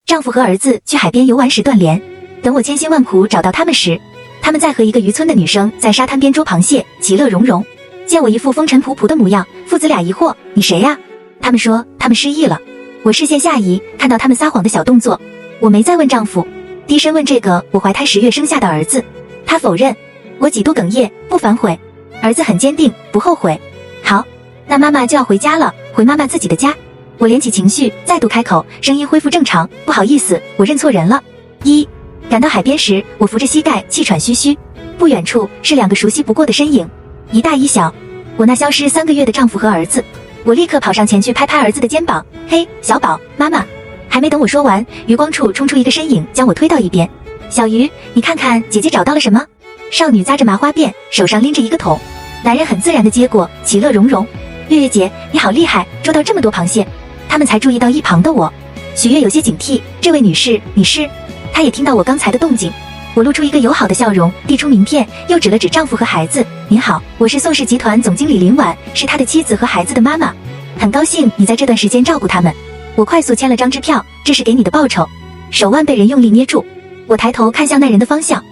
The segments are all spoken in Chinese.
丈夫和儿子去海边游玩时断联，等我千辛万苦找到他们时，他们在和一个渔村的女生在沙滩边捉螃蟹，其乐融融。见我一副风尘仆仆的模样，父子俩疑惑：你谁呀？他们说他们失忆了。我视线下移，看到他们撒谎的小动作。我没再问丈夫，低声问这个我怀胎10月生下的儿子，他否认。我几度哽咽，不反悔。儿子很坚定，不后悔。好，那妈妈就要回家了，回妈妈自己的家。我连起情绪，再度开口，声音恢复正常。不好意思，我认错人了。赶到海边时，我扶着膝盖，气喘吁吁。不远处是2个熟悉不过的身影，一大一小，我那消失3个月的丈夫和儿子。我立刻跑上前去拍拍儿子的肩膀，嘿，小宝，妈妈。还没等我说完，余光处冲出一个身影，将我推到一边。小鱼，你看看姐姐找到了什么？少女扎着麻花辫，手上拎着一个桶。男人很自然地接过，其乐融融。月月姐，你好厉害，捉到这么多螃蟹。他们才注意到一旁的我。许月有些警惕，这位女士，你是？她也听到我刚才的动静。我露出一个友好的笑容，递出名片，又指了指丈夫和孩子。您好，我是宋氏集团总经理林婉，是他的妻子和孩子的妈妈。很高兴你在这段时间照顾他们。我快速签了张支票，这是给你的报酬。手腕被人用力捏住，我抬头看向那人的方向。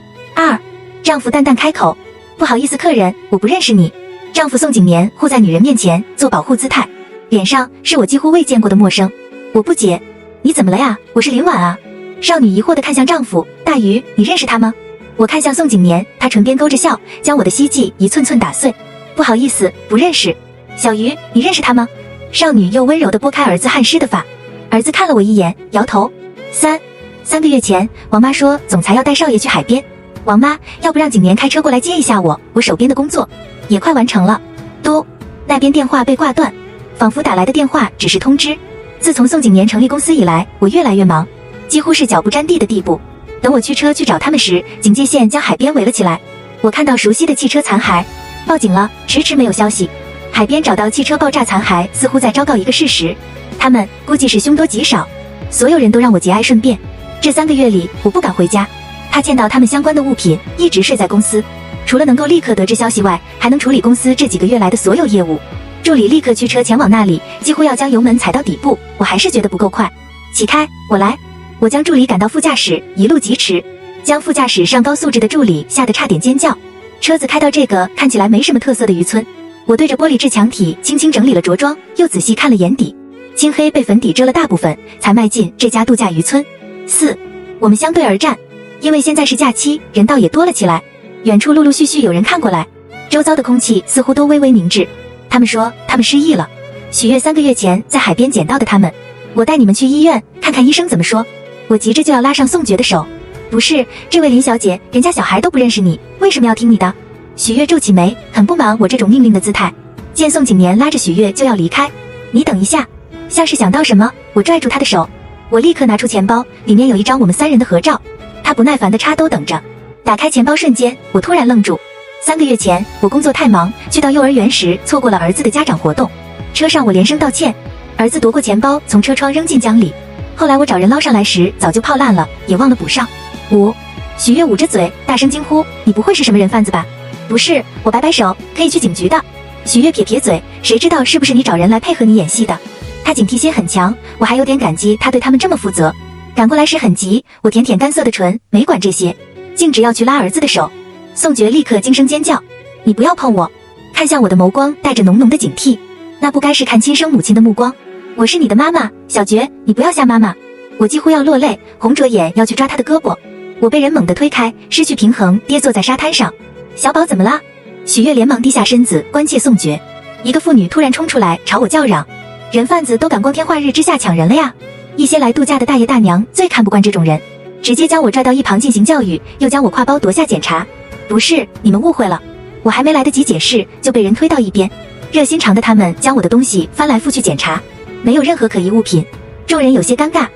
丈夫淡淡开口，不好意思客人，我不认识你。丈夫宋景年护在女人面前做保护姿态，脸上是我几乎未见过的陌生。我不解，你怎么了呀？我是林婉啊。少女疑惑地看向丈夫，大鱼，你认识他吗？我看向宋景年，他唇边勾着笑，将我的希冀一寸寸打碎。不好意思，不认识。小鱼，你认识他吗？少女又温柔地拨开儿子汗湿的发。儿子看了我一眼，摇头。3个月前，王妈说总裁要带少爷去海边。王妈，要不让景年开车过来接一下我，我手边的工作也快完成了。那边电话被挂断，仿佛打来的电话只是通知。自从宋景年成立公司以来，我越来越忙，几乎是脚不沾地的地步。等我驱车去找他们时，警戒线将海边围了起来。我看到熟悉的汽车残骸，报警了，迟迟没有消息。海边找到汽车爆炸残骸，似乎在昭告一个事实，他们估计是凶多吉少。所有人都让我节哀顺变。这3个月里，我不敢回家，怕见到他们相关的物品，一直睡在公司。除了能够立刻得知消息外，还能处理公司这几个月来的所有业务。助理立刻驱车前往那里，几乎要将油门踩到底部，我还是觉得不够快。起开，我来。我将助理赶到副驾驶，一路疾驰，将副驾驶上高素质的助理吓得差点尖叫。车子开到这个看起来没什么特色的渔村，我对着玻璃制墙体轻轻整理了着装，又仔细看了眼底，青黑被粉底遮了大部分，才迈进这家度假渔村。我们相对而站，因为现在是假期，人倒也多了起来。远处陆陆续续有人看过来，周遭的空气似乎都微微凝滞。他们说他们失忆了，许月3个月前在海边捡到的他们。我带你们去医院看看医生怎么说。我急着就要拉上宋珏的手。不是，这位林小姐，人家小孩都不认识你，为什么要听你的？许月皱起眉，很不满我这种命令的姿态。见宋景年拉着许月就要离开，你等一下。像是想到什么，我拽住他的手。我立刻拿出钱包，里面有一张我们3人的合照。他不耐烦地插兜等着。打开钱包瞬间，我突然愣住。3个月前，我工作太忙，去到幼儿园时错过了儿子的家长活动。车上我连声道歉，儿子夺过钱包，从车窗扔进江里。后来我找人捞上来时，早就泡烂了，也忘了补上。许月捂着嘴，大声惊呼：“你不会是什么人贩子吧？”不是，我摆摆手，可以去警局的。许月撇撇嘴，谁知道是不是你找人来配合你演戏的？他警惕心很强，我还有点感激他对他们这么负责。赶过来时很急，我舔舔干涩的唇，没管这些，径直要去拉儿子的手。宋珏立刻惊声尖叫：“你不要碰我！”看向我的眸光带着浓浓的警惕，那不该是看亲生母亲的目光。我是你的妈妈，小珏，你不要吓妈妈！我几乎要落泪，红着眼要去抓他的胳膊。我被人猛地推开，失去平衡，跌坐在沙滩上。小宝怎么了？许月连忙低下身子关切宋珏。一个妇女突然冲出来朝我叫嚷：“人贩子都敢光天化日之下抢人了呀！”一些来度假的大爷大娘最看不惯这种人，直接将我拽到一旁进行教育，又将我挎包夺下检查。不是，你们误会了。我还没来得及解释，就被人推到一边。热心肠的他们将我的东西翻来覆去检查，没有任何可疑物品。众人有些尴尬。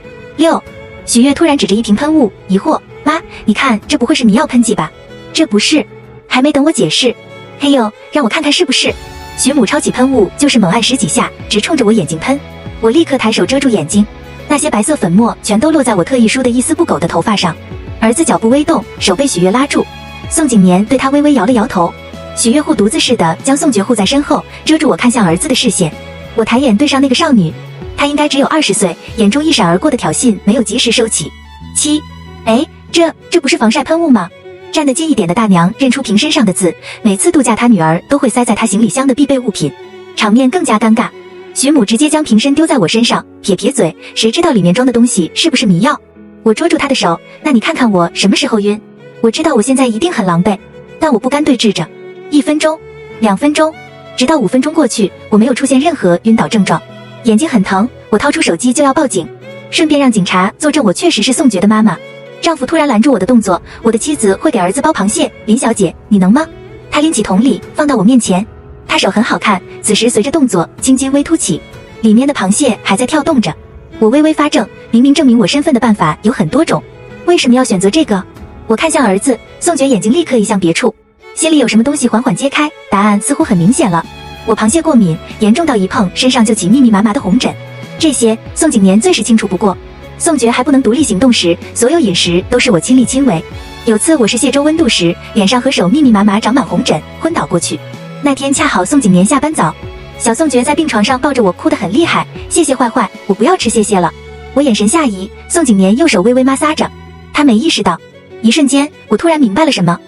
许月突然指着一瓶喷雾，疑惑：“妈，你看，这不会是迷药喷剂吧？”这不是。还没等我解释，嘿呦，让我看看是不是。许母抄起喷雾，就是猛按10几下，直冲着我眼睛喷。我立刻抬手遮住眼睛，那些白色粉末全都落在我特意梳得一丝不苟的头发上。儿子脚步微动，手被许月拉住。宋景年对他微微摇了摇头。许月护犊子似的将宋珏护在身后，遮住我看向儿子的视线。我抬眼对上那个少女，他应该只有20岁，眼中一闪而过的挑衅没有及时收起。7，哎，这不是防晒喷雾吗？站得近一点的大娘认出瓶身上的字，每次度假她女儿都会塞在她行李箱的必备物品，场面更加尴尬。徐母直接将瓶身丢在我身上，撇撇嘴，谁知道里面装的东西是不是迷药？我捉住她的手，那你看看我什么时候晕？我知道我现在一定很狼狈，但我不甘对峙着。1分钟，2分钟，直到5分钟过去，我没有出现任何晕倒症状，眼睛很疼，我掏出手机就要报警，顺便让警察作证我确实是宋珏的妈妈。丈夫突然拦住我的动作，我的妻子会给儿子剥螃蟹，林小姐，你能吗？她拎起桶里放到我面前，她手很好看，此时随着动作青筋微凸起，里面的螃蟹还在跳动着。我微微发怔，明明证明我身份的办法有很多种，为什么要选择这个？我看向儿子，宋珏眼睛立刻移向别处，心里有什么东西缓缓揭开，答案似乎很明显了。我螃蟹过敏，严重到一碰身上就起密密麻麻的红疹，这些宋景年最是清楚不过。宋珏还不能独立行动时，所有饮食都是我亲力亲为。有次我是卸周温度时，脸上和手密密麻麻长满红疹，昏倒过去。那天恰好宋景年下班早，小宋珏在病床上抱着我哭得很厉害，谢谢坏坏，我不要吃谢谢了。我眼神下移，宋景年右手微微摩挲着，他没意识到。一瞬间，我突然明白了什么。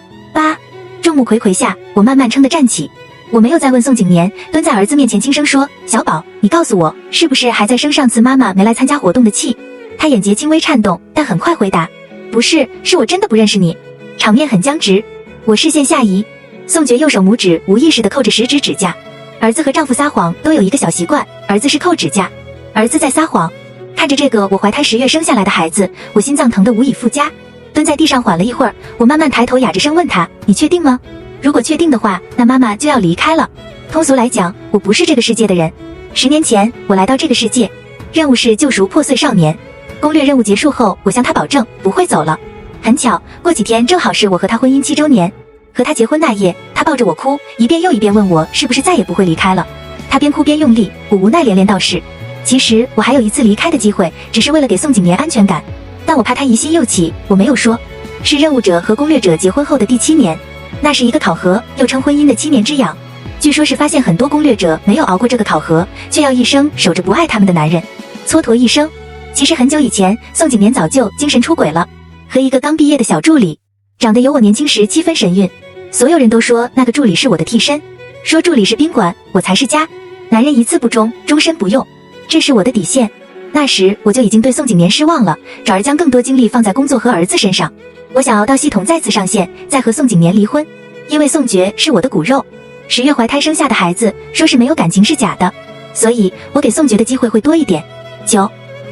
众目睽睽下，我慢慢撑得站起。我没有再问宋景年，蹲在儿子面前轻声说：“小宝，你告诉我，是不是还在生上次妈妈没来参加活动的气？”他眼睫轻微颤动，但很快回答：“不是，是我真的不认识你。”场面很僵直，我视线下移，宋珏右手拇指无意识地扣着食指指甲。儿子和丈夫撒谎都有一个小习惯，儿子是扣指甲，儿子在撒谎。看着这个我怀胎10月生下来的孩子，我心脏疼得无以复加。蹲在地上缓了一会儿，我慢慢抬头哑着声问他：“你确定吗？如果确定的话，那妈妈就要离开了。通俗来讲，我不是这个世界的人。10年前我来到这个世界，任务是救赎破碎少年。攻略任务结束后，我向他保证不会走了。很巧，过几天正好是我和他婚姻7周年。和他结婚那夜，他抱着我哭，一遍又一遍问我是不是再也不会离开了。他边哭边用力，我无奈连连道是。其实我还有一次离开的机会，只是为了给宋景年安全感，但我怕他疑心又起，我没有说。是任务者和攻略者结婚后的第7年，那是一个考核，又称婚姻的7年之痒。据说是发现很多攻略者没有熬过这个考核，却要一生守着不爱他们的男人，蹉跎一生。其实很久以前，宋景年早就精神出轨了，和一个刚毕业的小助理，长得有我年轻时7分神韵。所有人都说那个助理是我的替身，说助理是宾馆，我才是家。男人一次不忠，终身不用，这是我的底线。那时我就已经对宋景年失望了，转而将更多精力放在工作和儿子身上。我想熬到系统再次上线，再和宋景年离婚，因为宋珏是我的骨肉。10月怀胎生下的孩子，说是没有感情是假的，所以我给宋珏的机会会多一点。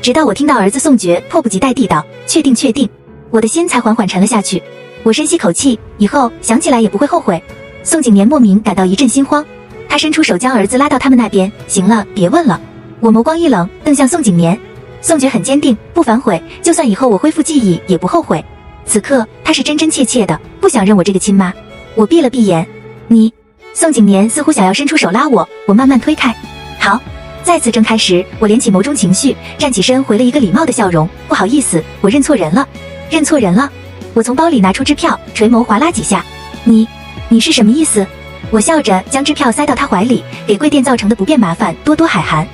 直到我听到儿子宋珏迫不及待地道：“确定确定”，我的心才缓缓沉了下去。我深吸口气，以后想起来也不会后悔。宋景年莫名感到一阵心慌，他伸出手将儿子拉到他们那边：“行了，别问了。”我眸光一冷，瞪向宋景年。宋珏很坚定，不反悔，就算以后我恢复记忆也不后悔。此刻他是真真切切的不想认我这个亲妈。我闭了闭眼，你……宋景年似乎想要伸出手拉我，我慢慢推开。好。再次睁开时，我敛起眸中情绪，站起身回了一个礼貌的笑容：“不好意思，我认错人了。”认错人了？我从包里拿出支票，垂眸划拉几下。你是什么意思？我笑着将支票塞到他怀里，给贵店造成的不便麻烦多多海涵。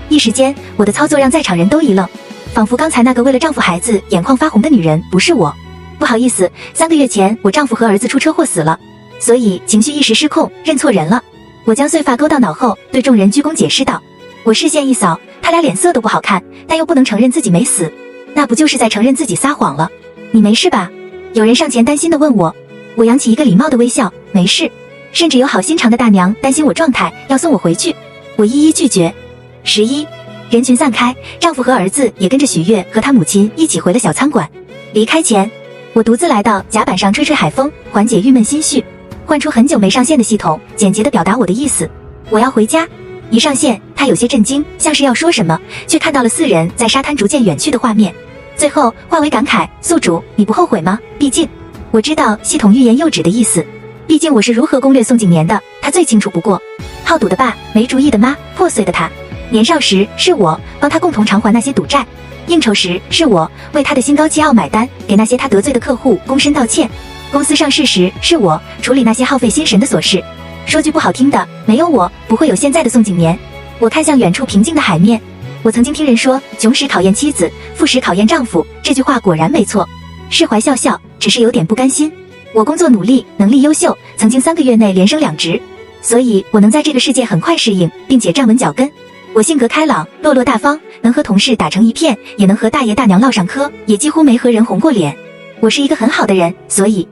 一时间，我的操作让在场人都一愣，仿佛刚才那个为了丈夫孩子眼眶发红的女人不是我。不好意思，3个月前我丈夫和儿子出车祸死了，所以情绪一时失控，认错人了。我将碎发勾到脑后，对众人鞠躬解释道。我视线一扫，他俩脸色都不好看，但又不能承认自己没死，那不就是在承认自己撒谎了？你没事吧？有人上前担心地问我。我扬起一个礼貌的微笑，没事。甚至有好心肠的大娘担心我状态，要送我回去，我一一拒绝。人群散开，丈夫和儿子也跟着许悦和他母亲一起回了小餐馆。离开前，我独自来到甲板上吹吹海风，缓解郁闷心绪。换出很久没上线的系统，简洁地表达我的意思：我要回家。一上线，他有些震惊，像是要说什么，却看到了4人在沙滩逐渐远去的画面，最后化为感慨：宿主，你不后悔吗？毕竟我知道系统欲言又止的意思，毕竟我是如何攻略宋景年的，他最清楚不过。好赌的爸，没主意的妈，破碎的他。年少时是我帮他共同偿还那些赌债，应酬时是我为他的心高气傲买单，给那些他得罪的客户躬身道歉。公司上市时是我处理那些耗费心神的琐事，说句不好听的，没有我不会有现在的宋景年。我看向远处平静的海面，我曾经听人说，穷时考验妻子，富时考验丈夫，这句话果然没错。释怀笑笑，只是有点不甘心。我工作努力，能力优秀，曾经3个月内连升2职，所以我能在这个世界很快适应，并且站稳脚跟。我性格开朗，落落大方，能和同事打成一片，也能和大爷大娘唠上嗑，也几乎没和人红过脸。我是一个很好的人，所以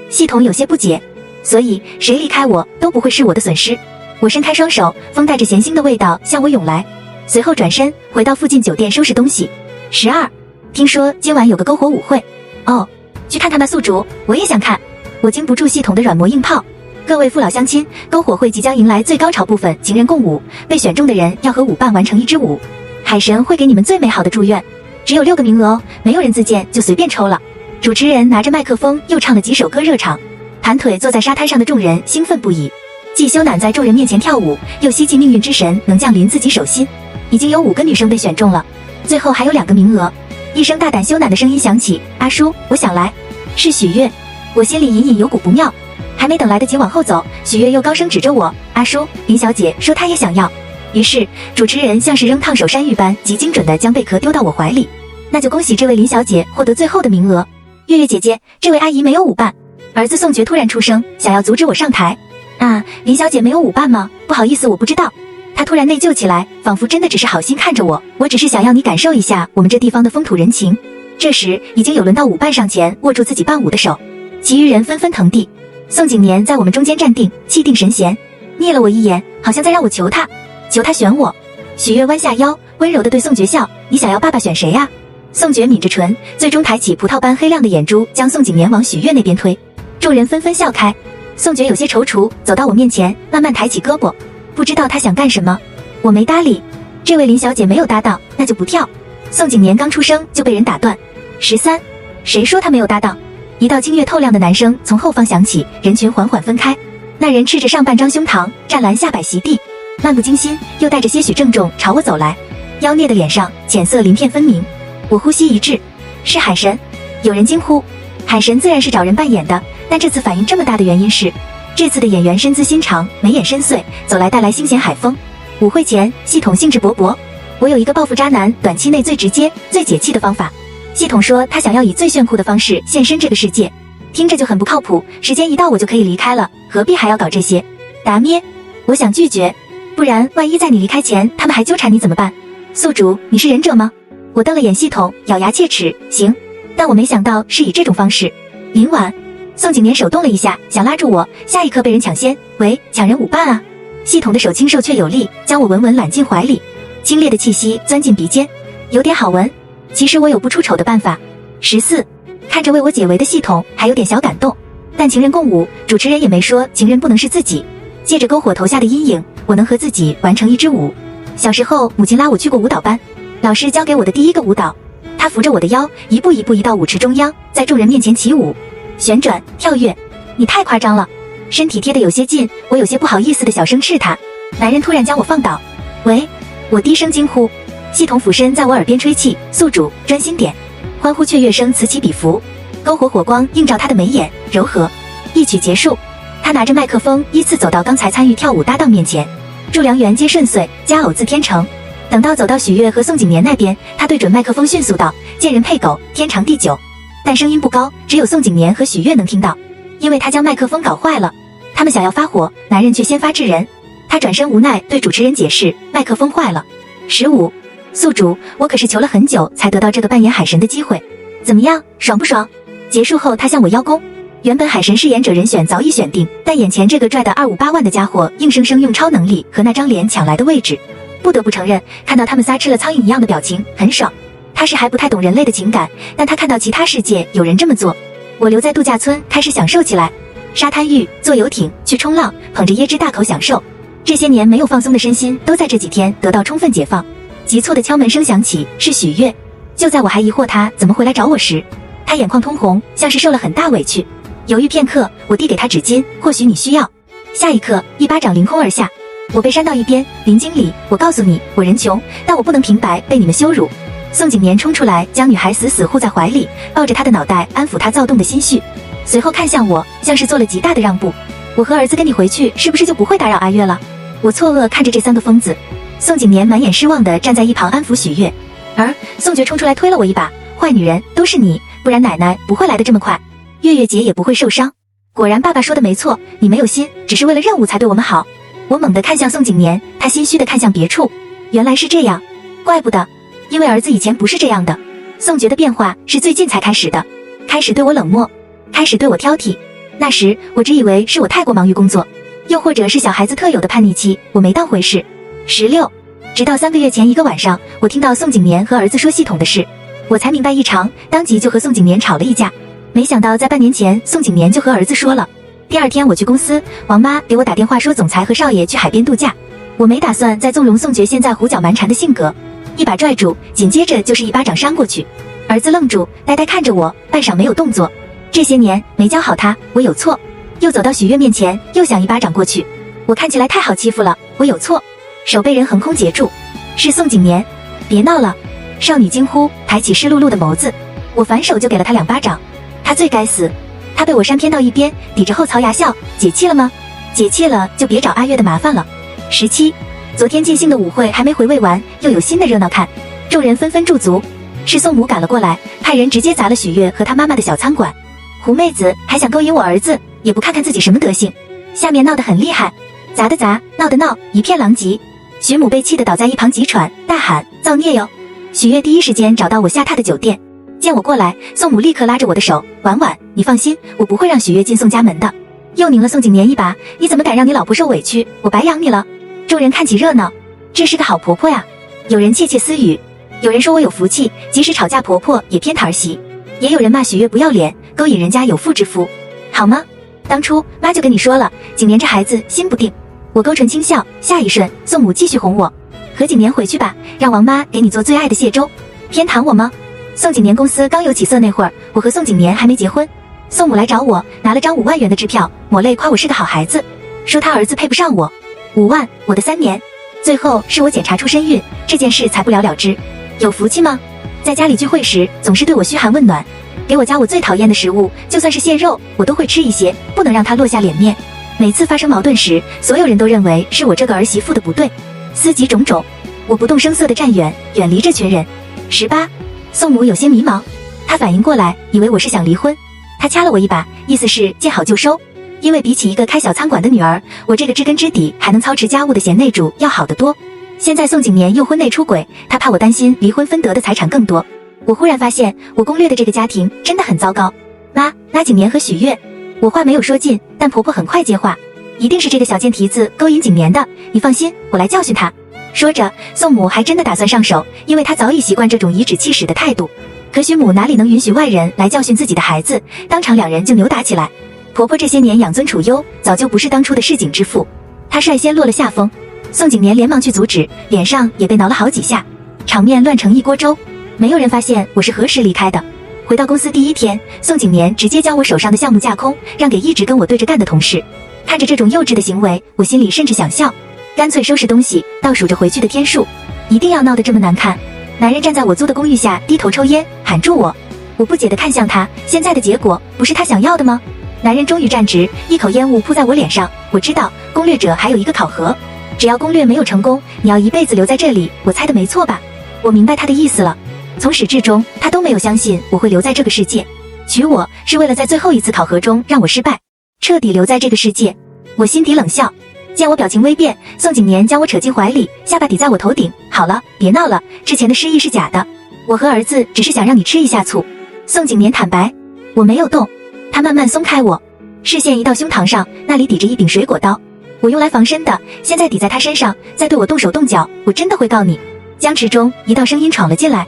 系统有些不解，所以谁离开我都不会是我的损失。我伸开双手，风带着咸腥的味道向我涌来，随后转身回到附近酒店收拾东西。12，听说今晚有个篝火舞会，哦，去看看吧，宿主，我也想看。我经不住系统的软磨硬泡。各位父老乡亲，篝火会即将迎来最高潮部分，情人共舞，被选中的人要和舞伴完成一支舞，海神会给你们最美好的祝愿。只有6个名额哦，没有人自荐就随便抽了。主持人拿着麦克风又唱了几首歌热场，盘腿坐在沙滩上的众人兴奋不已，既羞赧在众人面前跳舞，又希冀命运之神能降临自己手心。已经有5个女生被选中了，最后还有2个名额。一声大胆羞赧的声音响起：“阿叔，我想来。”是许月。我心里隐隐有股不妙，还没等来得及往后走，许月又高声指着我：“阿叔，林小姐说她也想要。”于是主持人像是扔烫手山芋般极精准地将贝壳丢到我怀里。那就恭喜这位林小姐获得最后的名额。月月姐姐，这位阿姨没有舞伴。儿子宋觉突然出声，想要阻止我上台。啊，林小姐没有舞伴吗？不好意思，我不知道。他突然内疚起来，仿佛真的只是好心看着我，我只是想要你感受一下我们这地方的风土人情。这时已经有轮到舞伴上前握住自己伴舞的手，其余人纷纷腾地。宋景年在我们中间站定，气定神闲，睨了我一眼，好像在让我求他选我。许月弯下腰，温柔地对宋觉笑：“你想要爸爸选谁呀？”宋觉抿着唇，最终抬起葡萄般黑亮的眼珠，将宋景年往许月那边推。众人纷纷笑开。宋觉有些踌躇，走到我面前，慢慢抬起胳膊，不知道他想干什么。我没搭理。这位林小姐没有搭档，那就不跳。宋景年刚出声就被人打断。13，谁说他没有搭档？一道清越透亮的男声从后方响起，人群缓缓分开。那人赤着上半张胸膛，湛蓝下摆席地，漫不经心又带着些许郑重朝我走来，妖孽的脸上浅色鳞片分明。我呼吸一滞，是海神。有人惊呼。海神自然是找人扮演的，但这次反应这么大的原因是，这次的演员身姿心长，眉眼深邃，走来带来新鲜海风。舞会前，系统兴致勃勃。我有一个报复渣男短期内最直接、最解气的方法。系统说他想要以最炫酷的方式现身这个世界，听着就很不靠谱。时间一到我就可以离开了，何必还要搞这些？达咩，我想拒绝，不然万一在你离开前他们还纠缠你怎么办？宿主，你是忍者吗？我瞪了眼系统，咬牙切齿，行。但我没想到是以这种方式。林婉，宋景年手动了一下，想拉住我，下一刻被人抢先。喂，抢人舞伴啊！系统的手轻瘦却有力，将我稳稳揽进怀里，清冽的气息钻进鼻尖，有点好闻。其实我有不出丑的办法。14，看着为我解围的系统，还有点小感动。但情人共舞，主持人也没说情人不能是自己。借着篝火投下的阴影，我能和自己完成一支舞。小时候，母亲拉我去过舞蹈班，老师教给我的第一个舞蹈。他扶着我的腰，一步一步移到舞池中央，在众人面前起舞，旋转跳跃。你太夸张了！身体贴得有些近，我有些不好意思的小声斥他。男人突然将我放倒。喂！我低声惊呼。系统俯身在我耳边吹气：“宿主，专心点！”欢呼雀跃声此起彼伏，篝火火光映照他的眉眼，柔和。一曲结束，他拿着麦克风依次走到刚才参与跳舞搭档面前，祝良缘皆顺遂，佳偶自天成。等到走到许月和宋景年那边，他对准麦克风迅速道：“见人配狗，天长地久。”但声音不高，只有宋景年和许月能听到，因为他将麦克风搞坏了。他们想要发火，男人却先发制人。他转身无奈对主持人解释：“麦克风坏了。”15，宿主，我可是求了很久才得到这个扮演海神的机会，怎么样，爽不爽？结束后，他向我邀功。原本海神饰演者人选早已选定，但眼前这个拽的258万的家伙，硬生生用超能力和那张脸抢来的位置。不得不承认，看到他们仨吃了苍蝇一样的表情很爽。他是还不太懂人类的情感，但他看到其他世界有人这么做。我留在度假村开始享受起来，沙滩浴、坐游艇、去冲浪，捧着椰汁大口享受。这些年没有放松的身心都在这几天得到充分解放。急促的敲门声响起，是许月。就在我还疑惑他怎么会来找我时，他眼眶通红，像是受了很大委屈。犹豫片刻，我递给他纸巾，或许你需要。下一刻，一巴掌凌空而下。我被扇到一边，林经理，我告诉你，我人穷，但我不能平白被你们羞辱。宋景年冲出来，将女孩死死护在怀里，抱着她的脑袋安抚她躁动的心绪，随后看向我，像是做了极大的让步。我和儿子跟你回去，是不是就不会打扰阿月了？我错愕看着这3个疯子。宋景年满眼失望地站在一旁安抚许月，而宋觉冲出来推了我一把，坏女人，都是你，不然奶奶不会来得这么快，月月姐也不会受伤。果然爸爸说的没错，你没有心，只是为了任务才对我们好。我猛地看向宋景年，他心虚地看向别处，原来是这样，怪不得，因为儿子以前不是这样的。宋觉的变化是最近才开始的，开始对我冷漠，开始对我挑剔。那时我只以为是我太过忙于工作，又或者是小孩子特有的叛逆期，我没当回事。16，直到3个月前一个晚上，我听到宋景年和儿子说系统的事，我才明白异常，当即就和宋景年吵了一架。没想到在半年前，宋景年就和儿子说了。第二天我去公司，王妈给我打电话说总裁和少爷去海边度假，我没打算再纵容宋觉现在胡搅蛮缠的性格，一把拽住，紧接着就是一巴掌扇过去。儿子愣住，呆呆看着我，半晌没有动作。这些年没教好他，我有错。又走到许月面前，又想一巴掌过去。我看起来太好欺负了，我有错。手被人横空截住，是宋景年。别闹了！少女惊呼，抬起湿漉漉的眸子。我反手就给了他2巴掌。他最该死！他被我扇偏到一边，抵着后槽牙笑。解气了吗？解气了就别找阿月的麻烦了。17，昨天尽兴的舞会还没回味完，又有新的热闹看。众人纷纷驻足，是宋母赶了过来，派人直接砸了许月和他妈妈的小餐馆。胡妹子还想勾引我儿子，也不看看自己什么德行。下面闹得很厉害，砸的砸，闹的闹，一片狼藉。许母被气得倒在一旁急喘，大喊造孽哟！许月第一时间找到我下榻的酒店，见我过来，宋母立刻拉着我的手，婉婉，你放心，我不会让许月进宋家门的。又拧了宋景年一把，你怎么敢让你老婆受委屈？我白养你了。众人看起热闹，这是个好婆婆呀。有人窃窃私语，有人说我有福气，即使吵架婆婆也偏袒媳，也有人骂许月不要脸，勾引人家有妇之夫，好吗？当初妈就跟你说了，景年这孩子心不定。我勾唇轻笑，下一瞬宋母继续哄我，和景年回去吧，让王妈给你做最爱的蟹粥。偏袒我吗？宋景年公司刚有起色那会儿，我和宋景年还没结婚，宋母来找我，拿了张5万元的支票，抹泪夸我是个好孩子，说他儿子配不上我。5万，我的3年。最后是我检查出身孕，这件事才不了了之。有福气吗？在家里聚会时总是对我嘘寒问暖，给我夹我最讨厌的食物，就算是蟹肉我都会吃一些，不能让他落下脸面。每次发生矛盾时，所有人都认为是我这个儿媳妇的不对，思及种种，我不动声色地站远，远离这群人。18，宋母有些迷茫，她反应过来，以为我是想离婚，她掐了我一把，意思是见好就收。因为比起一个开小餐馆的女儿，我这个知根知底还能操持家务的贤内助要好得多。现在宋景年又婚内出轨，她怕我担心离婚分得的财产更多。我忽然发现，我攻略的这个家庭真的很糟糕。妈，拉景年和许月。我话没有说尽，但婆婆很快接话，一定是这个小贱蹄子勾引景年的，你放心，我来教训他。说着，宋母还真的打算上手，因为她早已习惯这种颐指气使的态度。可许母哪里能允许外人来教训自己的孩子，当场2人就扭打起来。婆婆这些年养尊处优，早就不是当初的市井之妇，她率先落了下风。宋景年连忙去阻止，脸上也被挠了好几下，场面乱成一锅粥。没有人发现我是何时离开的。回到公司第1天，宋景年直接将我手上的项目架空，让给一直跟我对着干的同事。看着这种幼稚的行为，我心里甚至想笑，干脆收拾东西，倒数着回去的天数。一定要闹得这么难看？男人站在我租的公寓下，低头抽烟，喊住我。我不解地看向他，现在的结果不是他想要的吗？男人终于站直，一口烟雾扑在我脸上。我知道攻略者还有一个考核，只要攻略没有成功，你要一辈子留在这里。我猜的没错吧？我明白他的意思了。从始至终，他都没有相信我会留在这个世界，娶我是为了在最后一次考核中让我失败，彻底留在这个世界。我心底冷笑，见我表情微变，宋景年将我扯进怀里，下巴抵在我头顶。好了，别闹了，之前的失忆是假的，我和儿子只是想让你吃一下醋。宋景年坦白。我没有动，他慢慢松开我，视线移到胸膛上，那里抵着一柄水果刀，我用来防身的，现在抵在他身上，再对我动手动脚，我真的会告你。僵持中，一道声音闯了进来。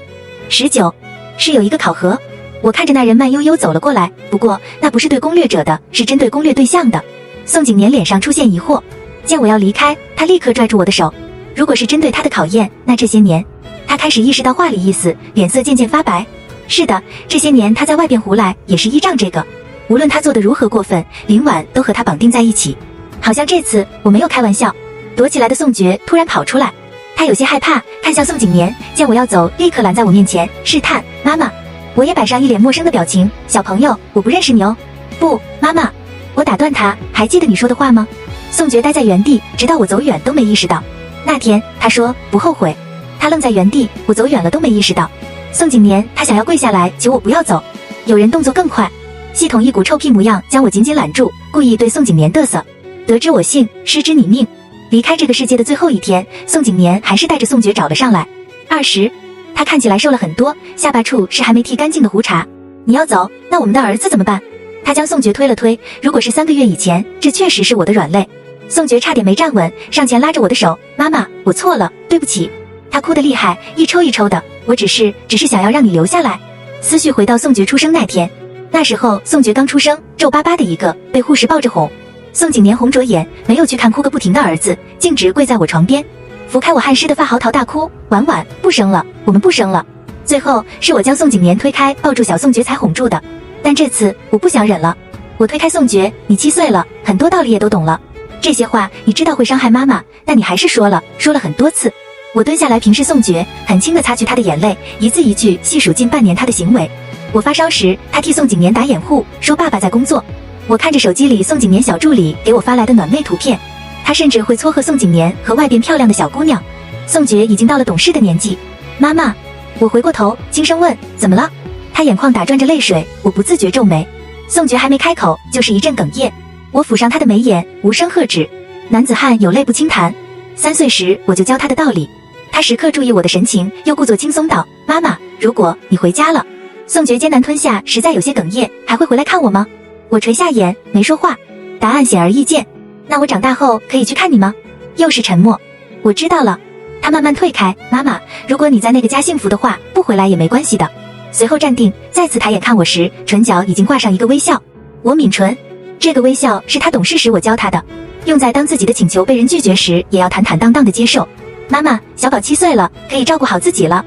19，是有一个考核。我看着那人慢悠悠走了过来，不过那不是对攻略者的，是针对攻略对象的。宋景年脸上出现疑惑，见我要离开，他立刻拽住我的手。如果是针对他的考验，那这些年，他开始意识到话里意思，脸色渐渐发白。是的，这些年他在外边胡来，也是依仗这个。无论他做的如何过分，凌晚都和他绑定在一起。好像这次我没有开玩笑。躲起来的宋觉突然跑出来，他有些害怕，看向宋景年，见我要走，立刻拦在我面前，试探妈妈。我也摆上一脸陌生的表情，小朋友，我不认识你哦。不，妈妈。我打断他，还记得你说的话吗？宋觉呆在原地，直到我走远都没意识到。那天他说不后悔，他愣在原地，我走远了都没意识到。宋景年他想要跪下来求我不要走，有人动作更快，系统一股臭屁模样将我紧紧揽住，故意对宋景年嘚瑟。得之我幸，失之你命。离开这个世界的最后一天，宋景年还是带着宋觉找了上来。20，他看起来瘦了很多，下巴处是还没剃干净的胡茬。你要走，那我们的儿子怎么办？他将宋觉推了推，如果是3个月以前，这确实是我的软肋。宋觉差点没站稳，上前拉着我的手，妈妈，我错了，对不起。他哭得厉害，一抽一抽的，我只是想要让你留下来。思绪回到宋觉出生那天，那时候宋觉刚出生，皱巴巴的一个，被护士抱着哄。宋景年红着眼，没有去看哭个不停的儿子，径直跪在我床边，拂开我汗湿的发嚎啕大哭，婉婉，不生了，我们不生了。最后是我将宋景年推开，抱住小宋觉才哄住的。但这次我不想忍了，我推开宋觉，你7岁了，很多道理也都懂了，这些话你知道会伤害妈妈，但你还是说了很多次。我蹲下来平视宋觉，很轻地擦去他的眼泪，一字一句细数近半年他的行为。我发烧时，他替宋景年打掩护，说爸爸在工作。我看着手机里宋景年小助理给我发来的暖妹图片，他甚至会撮合宋景年和外边漂亮的小姑娘。宋觉已经到了懂事的年纪。妈妈，我回过头轻声问，怎么了？他眼眶打转着泪水，我不自觉皱眉。宋觉还没开口，就是一阵哽咽。我抚上他的眉眼，无声喝止。男子汉有泪不轻弹。3岁时我就教他的道理。他时刻注意我的神情，又故作轻松道，妈妈，如果你回家了。宋觉艰难吞下，实在有些哽咽，还会回来看我吗？我垂下眼，没说话。答案显而易见。那我长大后可以去看你吗？又是沉默。我知道了。他慢慢退开，妈妈，如果你在那个家幸福的话，不回来也没关系的。随后站定，再次抬眼看我时，唇角已经挂上一个微笑。我抿唇，这个微笑是他懂事时我教他的，用在当自己的请求被人拒绝时，也要坦坦荡荡的接受。妈妈，小宝7岁了，可以照顾好自己了。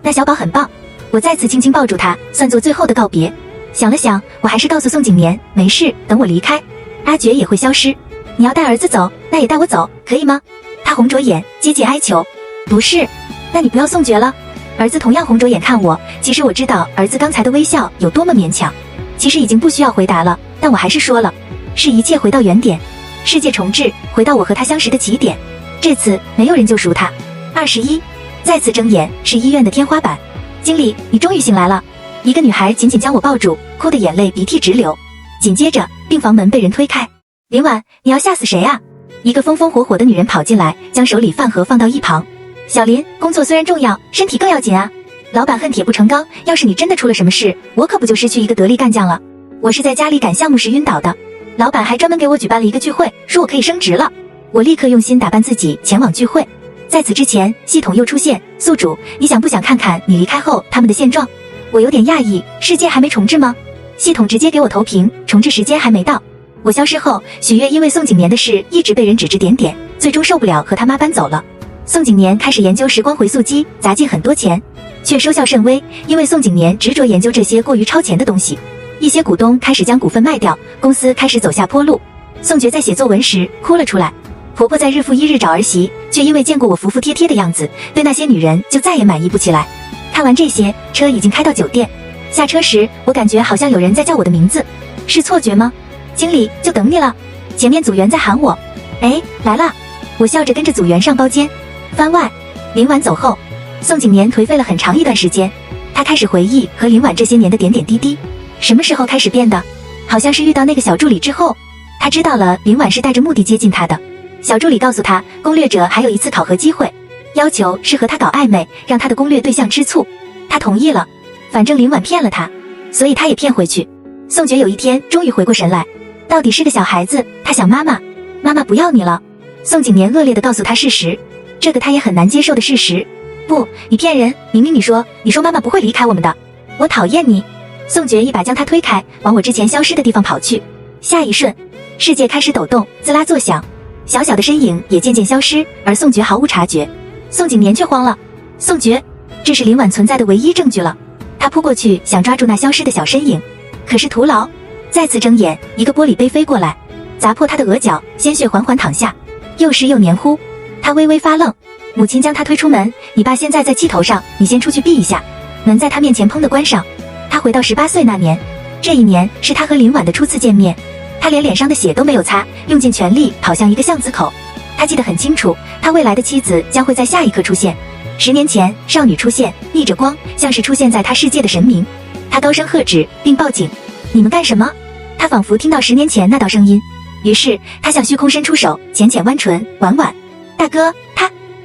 那小宝很棒。我再次轻轻抱住他，算作最后的告别。想了想，我还是告诉宋景年，没事，等我离开，阿觉也会消失。你要带儿子走，那也带我走，可以吗？他红着眼，接近哀求。不是。那你不要宋觉了。儿子同样红着眼看我，其实我知道儿子刚才的微笑有多么勉强，其实已经不需要回答了，但我还是说了，是一切回到原点，世界重置，回到我和他相识的起点。这次没有人救赎他。21，再次睁眼是医院的天花板。经理，你终于醒来了。一个女孩紧紧将我抱住，哭得眼泪鼻涕直流。紧接着，病房门被人推开。林婉，你要吓死谁啊？一个风风火火的女人跑进来，将手里饭盒放到一旁。小林，工作虽然重要，身体更要紧啊。老板恨铁不成钢，要是你真的出了什么事，我可不就失去一个得力干将了。我是在家里赶项目时晕倒的，老板还专门给我举办了一个聚会，说我可以升职了。我立刻用心打扮自己前往聚会。在此之前，系统又出现，宿主，你想不想看看你离开后他们的现状？我有点讶异，世界还没重置吗？系统直接给我投屏，重置时间还没到。我消失后，许月因为宋景年的事一直被人指指点点，最终受不了和他妈搬走了。宋景年开始研究时光回溯机，砸进很多钱，却收效甚微，因为宋景年执着研究这些过于超前的东西。一些股东开始将股份卖掉，公司开始走下坡路。宋觉在写作文时哭了出来。婆婆在日复一日找儿媳，却因为见过我服服帖帖的样子，对那些女人就再也满意不起来。看完这些，车已经开到酒店。下车时，我感觉好像有人在叫我的名字，是错觉吗？经理，就等你了。前面组员在喊我。哎，来了。我笑着跟着组员上包间。番外，林婉走后，宋景年颓废了很长一段时间。他开始回忆和林婉这些年的点点滴滴。什么时候开始变的？好像是遇到那个小助理之后。他知道了林婉是带着目的接近他的。小助理告诉他，攻略者还有一次考核机会，要求是和他搞暧昧，让他的攻略对象吃醋。他同意了，反正林婉骗了他，所以他也骗回去。宋觉有一天终于回过神来，到底是个小孩子，他想妈妈，妈妈不要你了。宋景年恶劣地告诉他事实，这个他也很难接受的事实。不，你骗人，明明你说妈妈不会离开我们的，我讨厌你。宋觉一把将他推开，往我之前消失的地方跑去。下一瞬，世界开始抖动，滋啦作响，小小的身影也渐渐消失，而宋觉毫无察觉。宋景年却慌了。宋觉，这是林婉存在的唯一证据了。他扑过去想抓住那消失的小身影，可是徒劳。再次睁眼，一个玻璃杯飞过来，砸破他的额角，鲜血缓缓淌下，又湿又黏糊。他微微发愣。母亲将他推出门，你爸现在在气头上，你先出去避一下。门在他面前砰地关上。他回到18岁那年，这一年是他和林婉的初次见面。他连脸上的血都没有擦，用尽全力跑向一个巷子口。他他记得很清楚，他未来的妻子将会在下一刻出现。10年前，少女出现，逆着光，像是出现在他世界的神明。他高声喝止，并报警：“你们干什么？”他仿佛听到10年前那道声音，于是他向虚空伸出手，浅浅弯唇：“婉婉，大哥，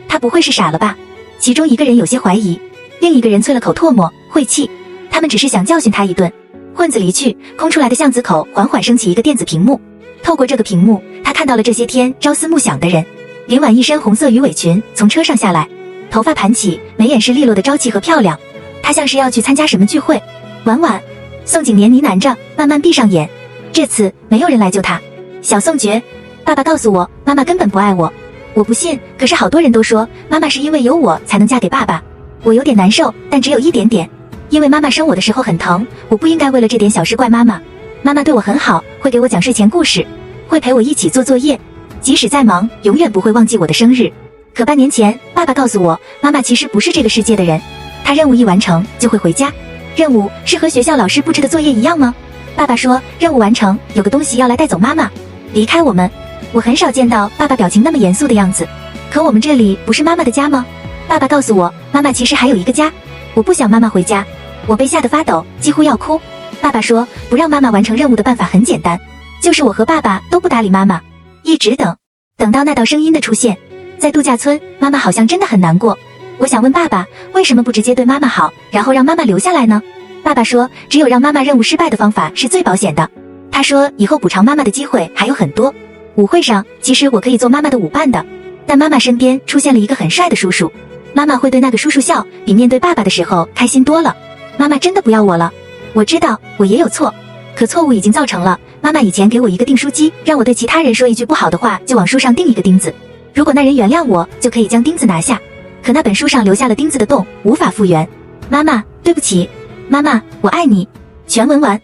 他不会是傻了吧？”其中一个人有些怀疑，另一个人啐了口唾沫，晦气。他们只是想教训他一顿。混子离去，空出来的巷子口缓缓升起一个电子屏幕。透过这个屏幕，他看到了这些天朝思暮想的人。林婉一身红色鱼尾裙从车上下来，头发盘起，眉眼是利落的朝气和漂亮。她像是要去参加什么聚会。婉婉，宋景年呢喃着，慢慢闭上眼。这次没有人来救她。小宋觉，爸爸告诉我，妈妈根本不爱我。我不信，可是好多人都说，妈妈是因为有我才能嫁给爸爸。我有点难受，但只有一点点。因为妈妈生我的时候很疼，我不应该为了这点小事怪妈妈。妈妈对我很好，会给我讲睡前故事，会陪我一起做作业，即使再忙，永远不会忘记我的生日。可半年前，爸爸告诉我，妈妈其实不是这个世界的人，她任务一完成就会回家。任务是和学校老师布置的作业一样吗？爸爸说，任务完成，有个东西要来带走妈妈，离开我们。我很少见到爸爸表情那么严肃的样子。可我们这里不是妈妈的家吗？爸爸告诉我，妈妈其实还有一个家。我不想妈妈回家，我被吓得发抖，几乎要哭。爸爸说，不让妈妈完成任务的办法很简单，就是我和爸爸都不搭理妈妈，一直等到那道声音的出现。在度假村，妈妈好像真的很难过。我想问爸爸，为什么不直接对妈妈好，然后让妈妈留下来呢？爸爸说，只有让妈妈任务失败的方法是最保险的。他说，以后补偿妈妈的机会还有很多。舞会上，其实我可以做妈妈的舞伴的，但妈妈身边出现了一个很帅的叔叔，妈妈会对那个叔叔笑，比面对爸爸的时候开心多了。妈妈真的不要我了。我知道我也有错，可错误已经造成了。妈妈以前给我一个订书机，让我对其他人说一句不好的话就往书上钉一个钉子，如果那人原谅我，就可以将钉子拿下。可那本书上留下了钉子的洞，无法复原。妈妈，对不起。妈妈，我爱你。全文完。